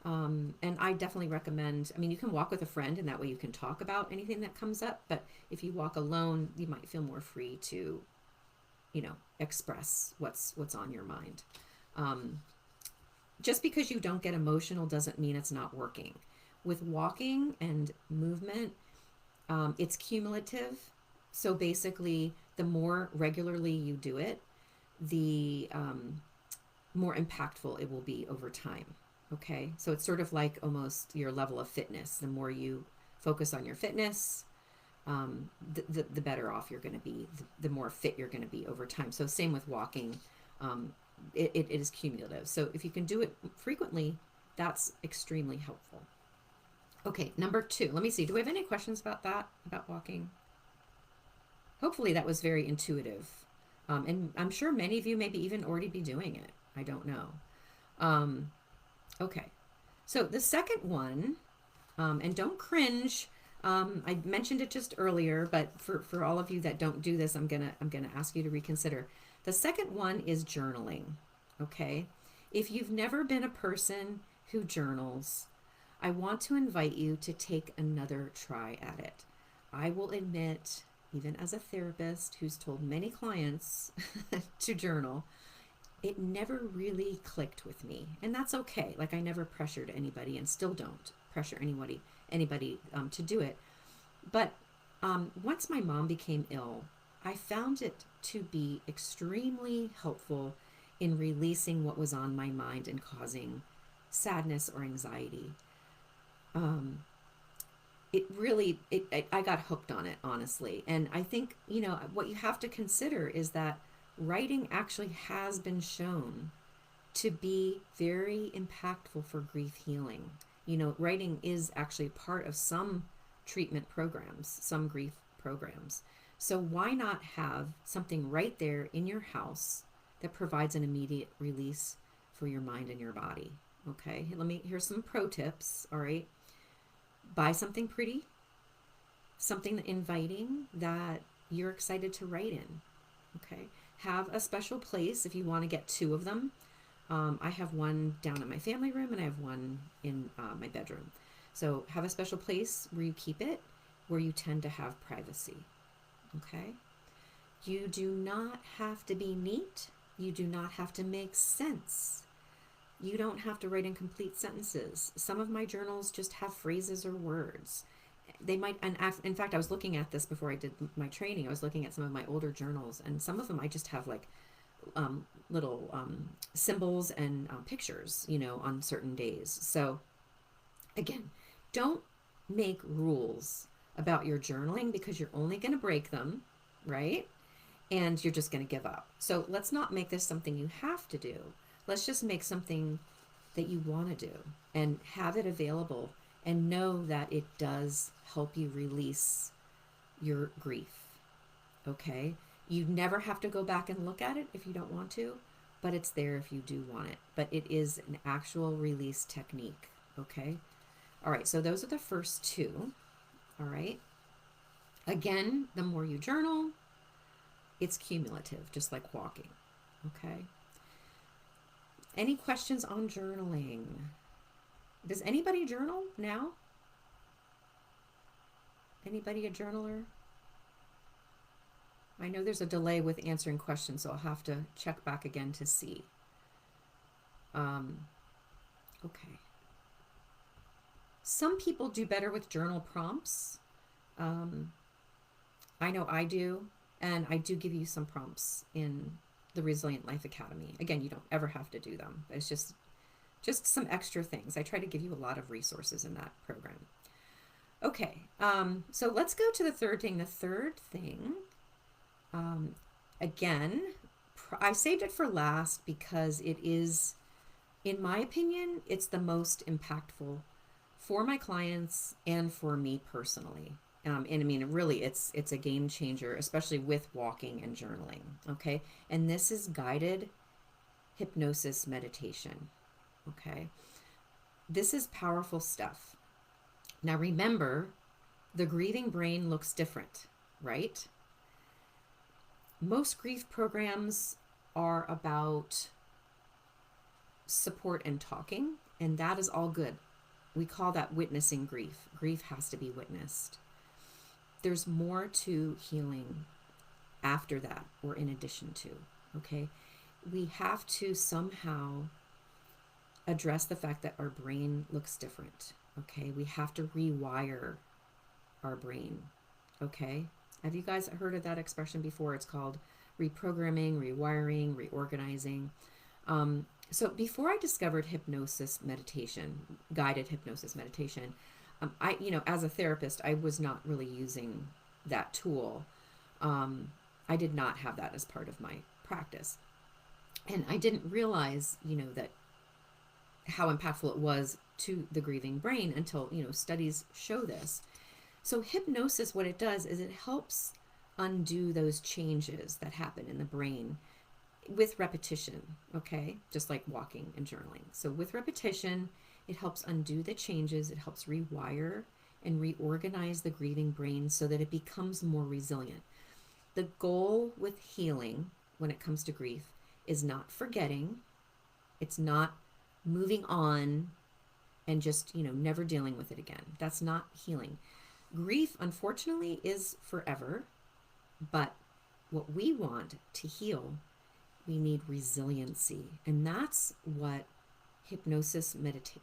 And I definitely recommend, you can walk with a friend and that way you can talk about anything that comes up. But if you walk alone, you might feel more free to, express what's on your mind. Just because you don't get emotional doesn't mean it's not working. With walking and movement, it's cumulative. So basically, the more regularly you do it, the more impactful it will be over time. Okay, so it's sort of like almost your level of fitness. The more you focus on your fitness, the better off you're going to be, the more fit you're going to be over time. So same with walking. It is cumulative. So if you can do it frequently, that's extremely helpful. Okay, number 2. Let me see. Do we have any questions about that, about walking? Hopefully that was very intuitive. And I'm sure many of you maybe even already be doing it. I don't know. Okay, so the second one, and don't cringe. I mentioned it just earlier, but for all of you that don't do this, I'm gonna ask you to reconsider. The second one is journaling. Okay, if you've never been a person who journals, I want to invite you to take another try at it. I will admit, even as a therapist who's told many clients to journal, it never really clicked with me. And that's okay. Like, I never pressured anybody and still don't pressure anybody to do it. But once my mom became ill, I found it to be extremely helpful in releasing what was on my mind and causing sadness or anxiety. I got hooked on it, honestly. And I think, what you have to consider is that writing actually has been shown to be very impactful for grief healing. Writing is actually part of some treatment programs, some grief programs. So why not have something right there in your house that provides an immediate release for your mind and your body? Okay, here's some pro tips. All right. Buy something pretty, something inviting that you're excited to write in. Okay. Have a special place if you want to get 2 of them. I have one down in my family room and I have one in my bedroom. So have a special place where you keep it, where you tend to have privacy. Okay. You do not have to be neat. You do not have to make sense. You don't have to write in complete sentences. Some of my journals just have phrases or words. They might, and in fact, I was looking at this before I did my training. I was looking at some of my older journals, and some of them I just have like little symbols and pictures, on certain days. So again, don't make rules about your journaling because you're only going to break them, right? And you're just going to give up. So let's not make this something you have to do. Let's just make something that you want to do and have it available and know that it does help you release your grief. Okay? You never have to go back and look at it if you don't want to, but it's there if you do want it. But it is an actual release technique. Okay? All right, so those are the first two. All right? Again, the more you journal, it's cumulative, just like walking. Okay? Any questions on journaling? Does anybody journal now? Anybody a journaler? I know there's a delay with answering questions, so I'll have to check back again to see. Okay. Some people do better with journal prompts. I know I do, and I do give you some prompts in the Resilient Life Academy. Again, you don't ever have to do them. It's just some extra things. I try to give you a lot of resources in that program. Okay, so let's go to the third thing. The third thing, again, I saved it for last because it is, in my opinion, it's the most impactful for my clients and for me personally. And I mean, really, it's a game changer, especially with walking and journaling. Okay, and this is guided hypnosis meditation. Okay, this is powerful stuff. Now remember, the grieving brain looks different, right? Most grief programs are about support and talking, and that is all good. We call that witnessing grief. Grief has to be witnessed. There's more to healing after that, or in addition to, okay? We have to somehow address the fact that our brain looks different, okay? We have to rewire our brain, okay? Have you guys heard of that expression before? It's called reprogramming, rewiring, reorganizing. So before I discovered hypnosis meditation, guided hypnosis meditation, as a therapist, I was not really using that tool. I did not have that as part of my practice. And I didn't realize, that how impactful it was to the grieving brain until, studies show this. So hypnosis, what it does is it helps undo those changes that happen in the brain with repetition, okay? Just like walking and journaling. So with repetition, it helps undo the changes. It helps rewire and reorganize the grieving brain so that it becomes more resilient. The goal with healing when it comes to grief is not forgetting. It's not moving on and just, never dealing with it again. That's not healing. Grief, unfortunately, is forever, but what we want to heal, we need resiliency. And that's what hypnosis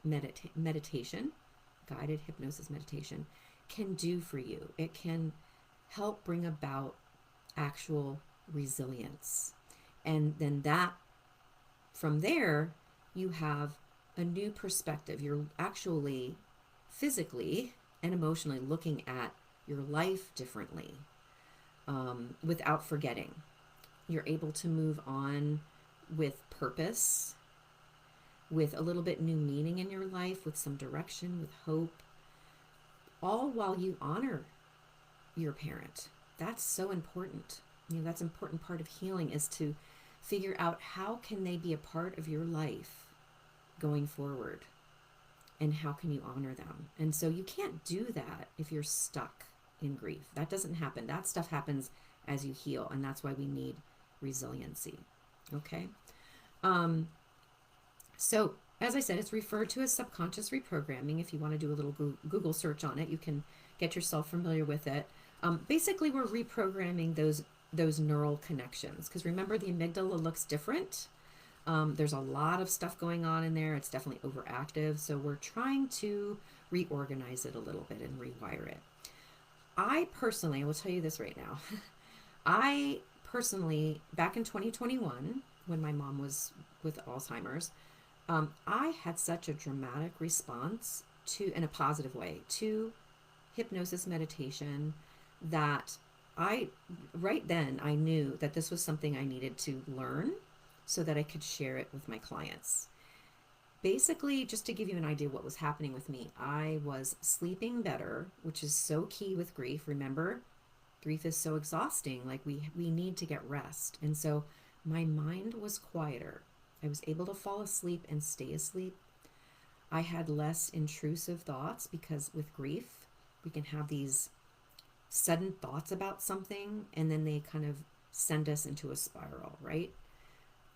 meditation, guided hypnosis meditation, can do for you. It can help bring about actual resilience. And then from there, you have a new perspective. You're actually physically and emotionally looking at your life differently, without forgetting. You're able to move on with purpose, with a little bit new meaning in your life, with some direction, with hope, all while you honor your parent. That's so important. That's an important part of healing, is to figure out how can they be a part of your life going forward, and how can you honor them. And so you can't do that if you're stuck in grief. That doesn't happen. That stuff happens as you heal, and that's why we need resiliency. Okay? So as I said, it's referred to as subconscious reprogramming. If you want to do a little Google search on it, you can get yourself familiar with it. Basically, we're reprogramming those neural connections, because remember, the amygdala looks different. There's a lot of stuff going on in there. It's definitely overactive. So we're trying to reorganize it a little bit and rewire it. I personally, I will tell you this right now. I personally, back in 2021, when my mom was with Alzheimer's, I had such a dramatic response in a positive way, to hypnosis meditation, that right then I knew that this was something I needed to learn so that I could share it with my clients. Basically, just to give you an idea what was happening with me, I was sleeping better, which is so key with grief. Remember, grief is so exhausting. Like we need to get rest. And so my mind was quieter. I was able to fall asleep and stay asleep. I had less intrusive thoughts because with grief, we can have these sudden thoughts about something and then they kind of send us into a spiral, right?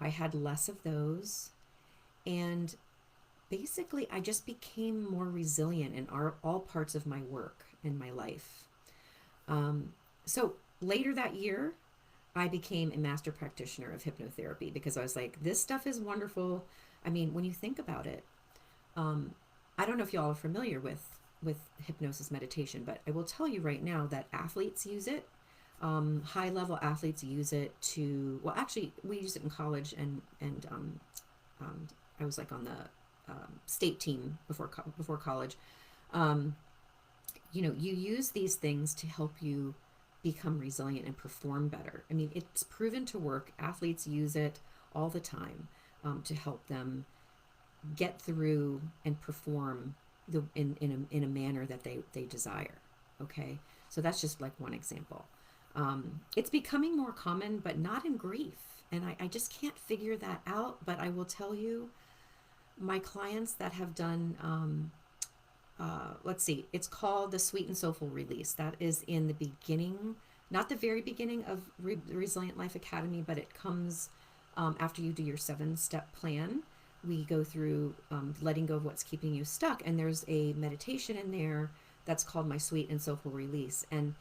I had less of those. And basically, I just became more resilient in all parts of my work and my life. Um, so later that year, I became a master practitioner of hypnotherapy because I was like, this stuff is wonderful. I mean, when you think about it, um, I don't know if y'all are familiar with hypnosis meditation, but I will tell you right now that athletes use it. High level athletes use it to, well, actually, we use it in college, and I was like on the state team before college. Um, you use these things to help you become resilient and perform better. I mean, it's proven to work. Athletes use it all the time to help them get through and perform in a manner that they desire. Okay, so that's just like one example. It's becoming more common, but not in grief. And I just can't figure that out. But I will tell you, my clients that have done, let's see, it's called the Sweet and Soulful Release. That is in the beginning, not the very beginning of Resilient Life Academy, but it comes after you do your 7-step plan. We go through letting go of what's keeping you stuck. And there's a meditation in there that's called my Sweet and Soulful Release. And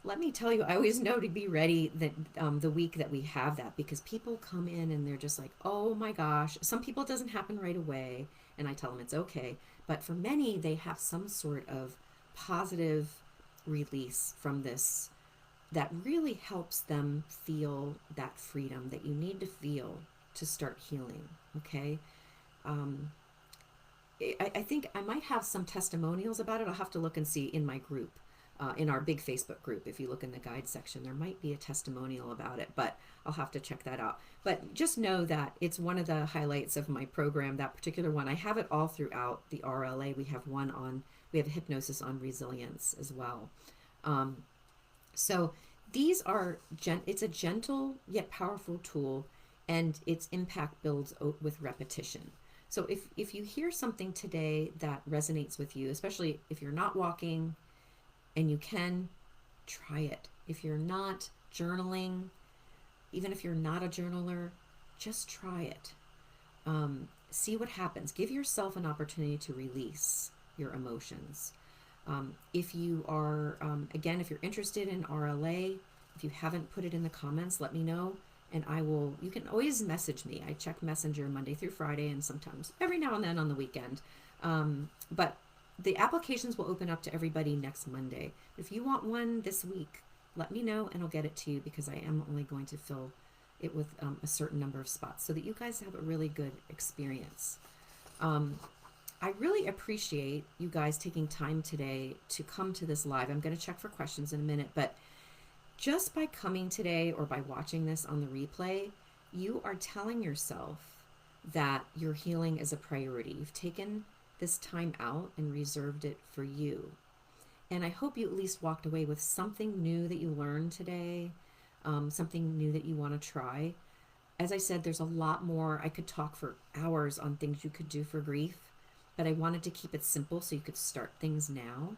let me tell you, I always know to be ready that the week that we have that, because people come in and they're just like, oh my gosh. Some people it doesn't happen right away, and I tell them it's okay. But for many, they have some sort of positive release from this that really helps them feel that freedom that you need to feel to start healing. Okay. Um, I think I might have some testimonials about it. I'll have to look and see in my group, in our big Facebook group. If you look in the guide section, there might be a testimonial about it, but I'll have to check that out. But just know that it's one of the highlights of my program, that particular one. I have it all throughout the RLA. We have hypnosis on resilience as well. So these are, it's a gentle yet powerful tool, and its impact builds with repetition. So if you hear something today that resonates with you, especially if you're not walking and you can, try it. If you're not journaling, even if you're not a journaler, just try it. See what happens. Give yourself an opportunity to release your emotions. If you are, again, if you're interested in RLA, if you haven't put it in the comments, let me know. And you can always message me. I check Messenger Monday through Friday and sometimes every now and then on the weekend. But the applications will open up to everybody next Monday. If you want one this week, let me know and I'll get it to you, because I am only going to fill it with a certain number of spots so that you guys have a really good experience. I really appreciate you guys taking time today to come to this live. I'm going to check for questions in a minute, but just by coming today or by watching this on the replay, you are telling yourself that your healing is a priority. You've taken this time out and reserved it for you. And I hope you at least walked away with something new that you learned today, something new that you want to try. As I said, there's a lot more. I could talk for hours on things you could do for grief, but I wanted to keep it simple so you could start things now.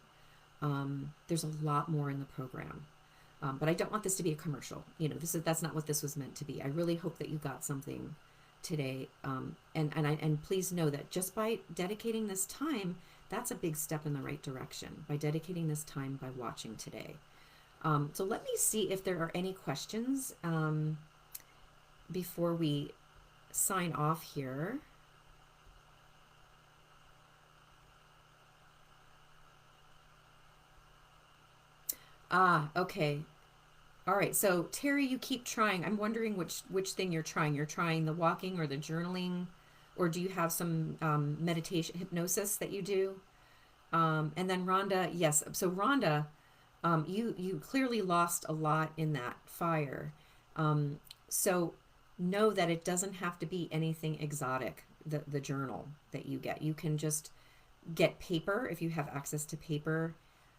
There's a lot more in the program. But I don't want this to be a commercial. That's not what this was meant to be. I really hope that you got something today. And please know that just by dedicating this time, that's a big step in the right direction, by dedicating this time by watching today. So let me see if there are any questions before we sign off here. Okay. All right, so Terry, you keep trying. I'm wondering which thing you're trying. You're trying the walking or the journaling, or do you have some meditation, hypnosis that you do? And then Rhonda, yes. So Rhonda, you clearly lost a lot in that fire. So know that it doesn't have to be anything exotic. the journal that you get. You can just get paper if you have access to paper.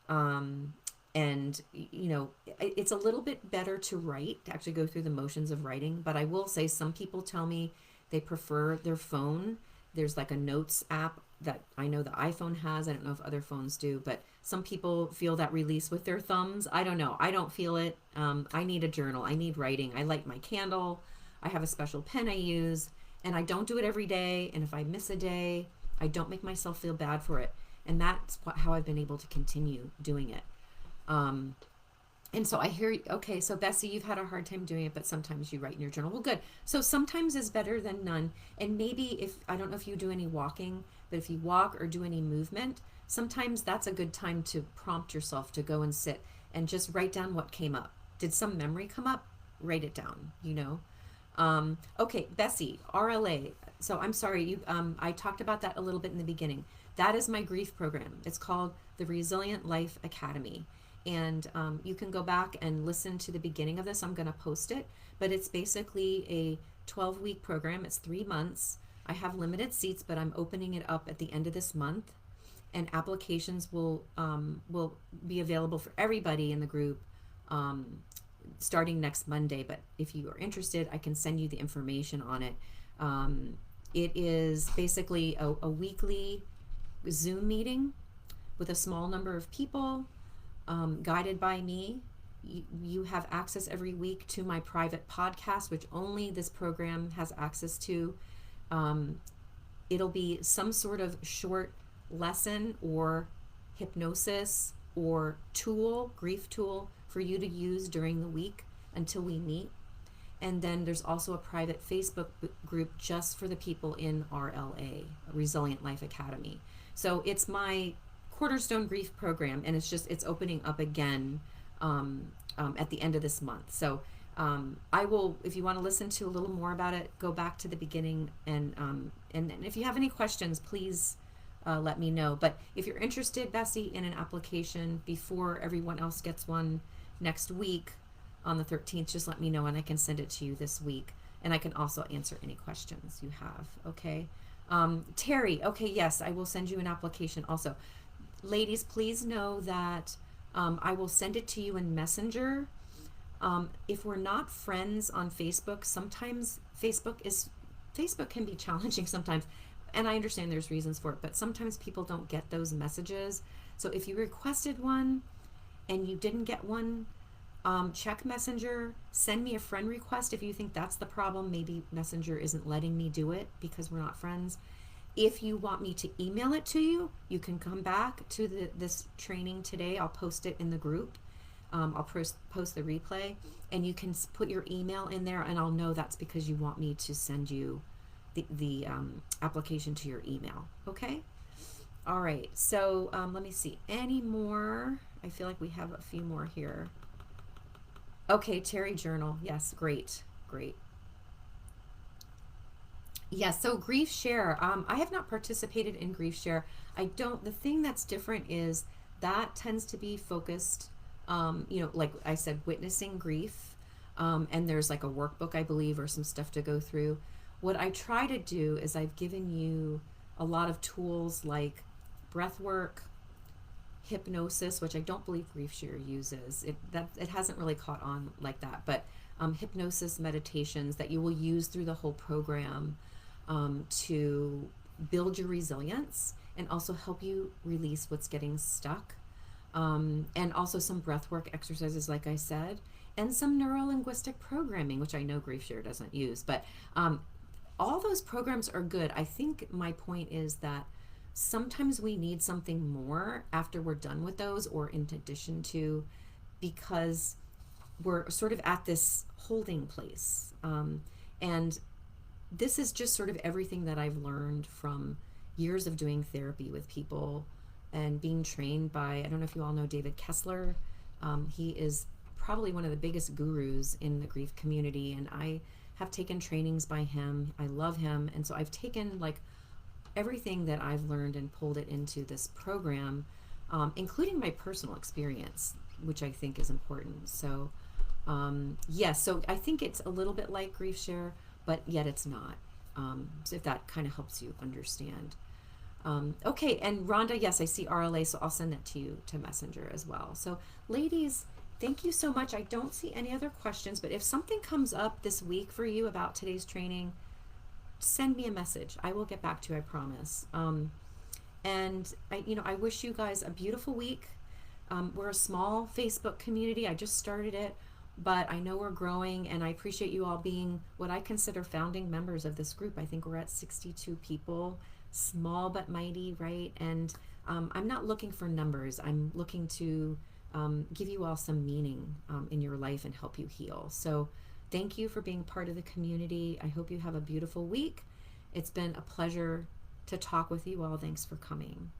Um, and it's a little bit better to write, to actually go through the motions of writing. But I will say, some people tell me they prefer their phone. There's like a notes app that I know the iPhone has. I don't know if other phones do, but some people feel that release with their thumbs. I don't know. I don't feel it. I need a journal. I need writing. I light my candle. I have a special pen I use, and I don't do it every day. And if I miss a day, I don't make myself feel bad for it. And that's how I've been able to continue doing it. And so I hear, okay, so Bessie, you've had a hard time doing it, but sometimes you write in your journal. Well, good. So sometimes is better than none. And maybe I don't know if you do any walking, but if you walk or do any movement, sometimes that's a good time to prompt yourself to go and sit and just write down what came up. Did some memory come up? Write it down, Okay, Bessie, RLA. So I'm sorry, I talked about that a little bit in the beginning. That is my grief program. It's called the Resilient Life Academy. And you can go back and listen to the beginning of this. I'm going to post it. But it's basically a 12-week program. It's 3 months. I have limited seats, but I'm opening it up at the end of this month. And applications will be available for everybody in the group starting next Monday. But if you are interested, I can send you the information on it. It is basically a weekly Zoom meeting with a small number of people, guided by me. You have access every week to my private podcast, which only this program has access to. It'll be some sort of short lesson or hypnosis or tool, grief tool, for you to use during the week until we meet. And then there's also a private Facebook group just for the people in RLA, Resilient Life Academy. So it's my Cornerstone Grief program, and it's opening up again at the end of this month. So I will, if you want to listen to a little more about it, go back to the beginning, and if you have any questions, please let me know. But if you're interested, Bessie, in an application before everyone else gets one next week on the 13th, just let me know and I can send it to you this week. And I can also answer any questions you have, okay? Terry, okay, yes, I will send you an application also. Ladies, please know that I will send it to you in Messenger. If we're not friends on Facebook, sometimes Facebook can be challenging sometimes, and I understand there's reasons for it, but sometimes people don't get those messages. So if you requested one and you didn't get one, check Messenger, send me a friend request if you think that's the problem. Maybe Messenger isn't letting me do it because we're not friends. If you want me to email it to you, you can come back to this training today. I'll post it in the group. I'll post the replay, and you can put your email in there, and I'll know that's because you want me to send you the application to your email. Okay? All right. So let me see. Any more? I feel like we have a few more here. Okay, Terry Journal. Yes, great. Yes, so Grief Share. I have not participated in Grief Share. The thing that's different is that tends to be focused, like I said, witnessing grief. And there's like a workbook, I believe, or some stuff to go through. What I try to do is I've given you a lot of tools like breath work, hypnosis, which I don't believe Grief Share uses. It hasn't really caught on like that, but hypnosis meditations that you will use through the whole program to build your resilience and also help you release what's getting stuck. And also some breathwork exercises, like I said, and some neuro-linguistic programming, which I know Grief Share doesn't use. But all those programs are good. I think my point is that sometimes we need something more after we're done with those, or in addition to, because we're sort of at this holding place. And this is just sort of everything that I've learned from years of doing therapy with people and being trained by, I don't know if you all know David Kessler. He is probably one of the biggest gurus in the grief community, and I have taken trainings by him. I love him. And so I've taken like everything that I've learned and pulled it into this program, including my personal experience, which I think is important. So yes, so I think it's a little bit like Grief Share, but yet it's not. So if that kind of helps you understand. Okay, and Rhonda, yes, I see RLA, so I'll send that to you to Messenger as well. So, ladies, thank you so much. I don't see any other questions, but if something comes up this week for you about today's training, send me a message. I will get back to you, I promise. And I wish you guys a beautiful week. We're a small Facebook community. I just started it, but I know we're growing, and I appreciate you all being what I consider founding members of this group. I think we're at 62 people, small but mighty, right? And I'm not looking for numbers. I'm looking to give you all some meaning in your life and help you heal. So thank you for being part of the community. I hope you have a beautiful week. It's been a pleasure to talk with you all. Thanks for coming.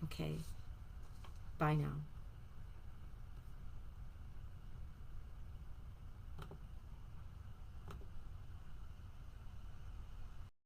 Okay. Bye now.